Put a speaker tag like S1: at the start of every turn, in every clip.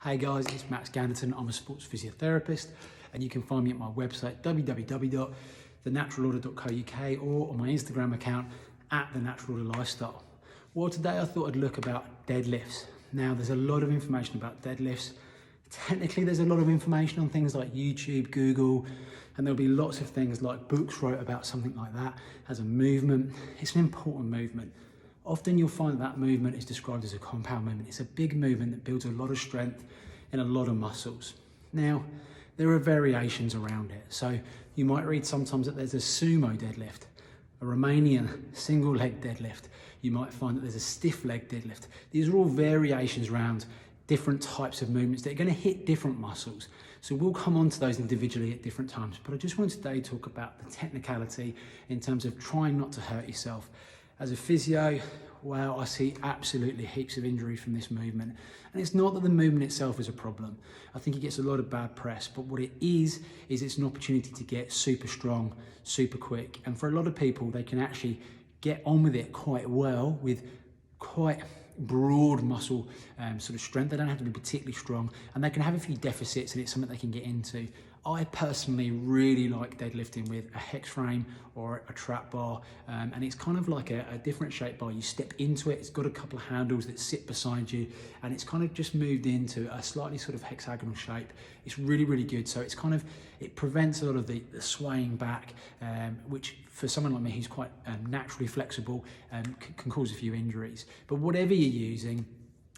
S1: Hey guys, it's Max Ganderton. I'm a sports physiotherapist and you can find me at my website www.thenaturalorder.co.uk or on my Instagram account at @thenaturalorderlifestyle. Well, today I thought I'd look about deadlifts. Now there's a lot of information about deadlifts. Technically there's a lot of information on things like YouTube, Google, and there'll be lots of things like books wrote about something like that as a movement. It's an important movement. Often you'll find that movement is described as a compound movement. It's a big movement that builds a lot of strength in a lot of muscles. Now, there are variations around it. So you might read sometimes that there's a sumo deadlift, a Romanian single leg deadlift. You might find that there's a stiff leg deadlift. These are all variations around different types of movements that are going to hit different muscles. So we'll come on to those individually at different times. But I just wanted today to talk about the technicality in terms of trying not to hurt yourself. As a physio, wow, I see absolutely heaps of injury from this movement. And it's not that the movement itself is a problem. I think it gets a lot of bad press, but what it is it's an opportunity to get super strong, super quick. And for a lot of people, they can actually get on with it quite well with quite broad muscle sort of strength. They don't have to be particularly strong and they can have a few deficits and it's something they can get into. I personally really like deadlifting with a hex frame or a trap bar, and it's kind of like a different shaped bar. You step into it, it's got a couple of handles that sit beside you, and it's kind of just moved into a slightly sort of hexagonal shape. It's really, really good. So it's kind of, it prevents a lot of the swaying back, which for someone like me who's quite naturally flexible can cause a few injuries. But whatever you're using,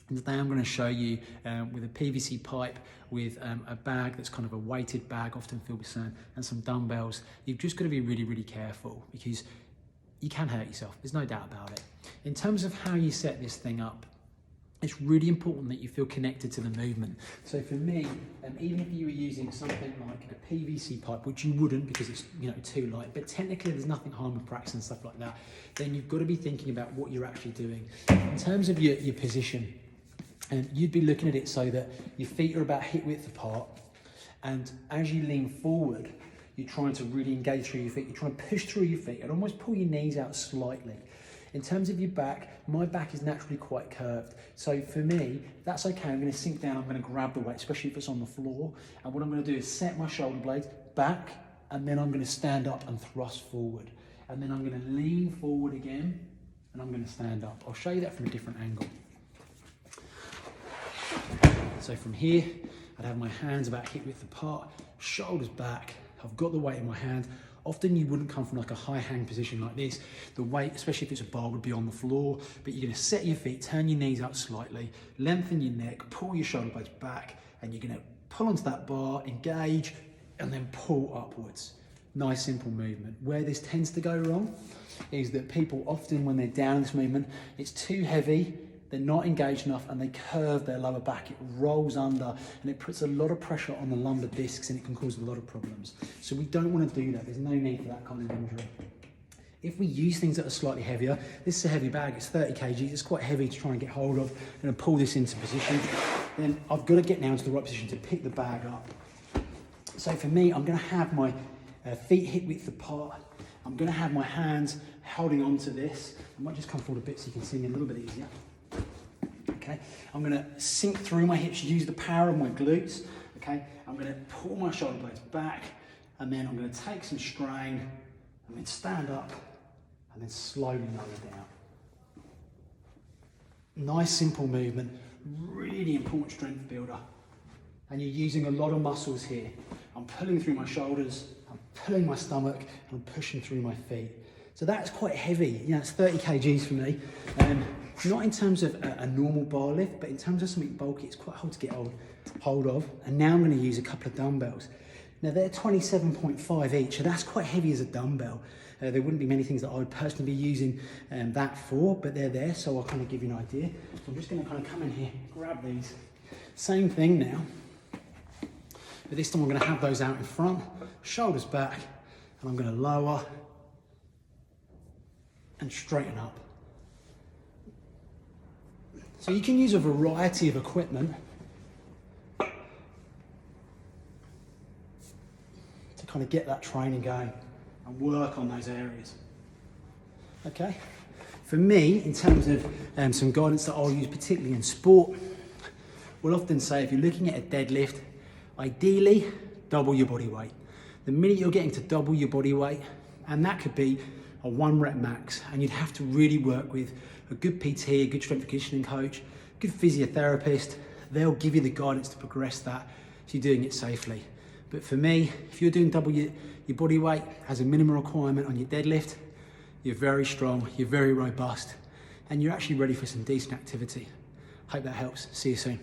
S1: today I'm going to show you with a PVC pipe with a bag that's kind of a weighted bag, often filled with sand, and some dumbbells. You've just got to be really, really careful because you can hurt yourself. There's no doubt about it. In terms of how you set this thing up, it's really important that you feel connected to the movement. So for me, even if you were using something like a PVC pipe, which you wouldn't because it's too light, but technically there's nothing harm with practice and stuff like that, then you've got to be thinking about what you're actually doing. In terms of your position, and you'd be looking at it so that your feet are about hip width apart, and as you lean forward, you're trying to really engage through your feet. You're trying to push through your feet and almost pull your knees out slightly. In terms of your back, my back is naturally quite curved. So for me, that's okay. I'm going to sink down, I'm going to grab the weight, especially if it's on the floor. And what I'm going to do is set my shoulder blades back, and then I'm going to stand up and thrust forward. And then I'm going to lean forward again, and I'm going to stand up. I'll show you that from a different angle. So from here, I'd have my hands about hip width apart, shoulders back. I've got the weight in my hand. Often you wouldn't come from like a high hang position like this. The weight, especially if it's a bar, would be on the floor, but you're gonna set your feet, turn your knees up slightly, lengthen your neck, pull your shoulder blades back, and you're gonna pull onto that bar, engage, and then pull upwards. Nice, simple movement. Where this tends to go wrong is that people often, when they're down in this movement, it's too heavy, they're not engaged enough, and they curve their lower back. It rolls under and it puts a lot of pressure on the lumbar discs and it can cause a lot of problems. So we don't want to do that. There's no need for that kind of injury. If we use things that are slightly heavier, this is a heavy bag, it's 30 kg, it's quite heavy to try and get hold of. I'm going to pull this into position. Then I've got to get now into the right position to pick the bag up. So for me, I'm going to have my feet hip width apart. I'm going to have my hands holding on to this. I might just come forward a bit so you can see me a little bit easier. Okay, I'm going to sink through my hips, use the power of my glutes. Okay, I'm going to pull my shoulder blades back, and then I'm going to take some strain, and then stand up, and then slowly lower down. Nice, simple movement, really important strength builder. And you're using a lot of muscles here. I'm pulling through my shoulders, I'm pulling my stomach, and I'm pushing through my feet. So that's quite heavy. It's 30 kgs for me. Not in terms of a normal bar lift, but in terms of something bulky, it's quite hard to get hold of. And now I'm going to use a couple of dumbbells. Now they're 27.5 each, so that's quite heavy as a dumbbell. There wouldn't be many things that I would personally be using that for, but they're there, so I'll kind of give you an idea. So I'm just going to kind of come in here, grab these. Same thing now, but this time I'm going to have those out in front, shoulders back, and I'm going to lower and straighten up. So you can use a variety of equipment to kind of get that training going and work on those areas. Okay, for me, in terms of some guidance that I'll use particularly in sport, we'll often say if you're looking at a deadlift, ideally double your body weight. The minute you're getting to double your body weight, and that could be a 1 rep max, and you'd have to really work with a good PT, a good strength and conditioning coach, good physiotherapist. They'll give you the guidance to progress that so you're doing it safely. But for me, if you're doing double your body weight as a minimum requirement on your deadlift, you're very strong, you're very robust, and you're actually ready for some decent activity. Hope that helps. See you soon.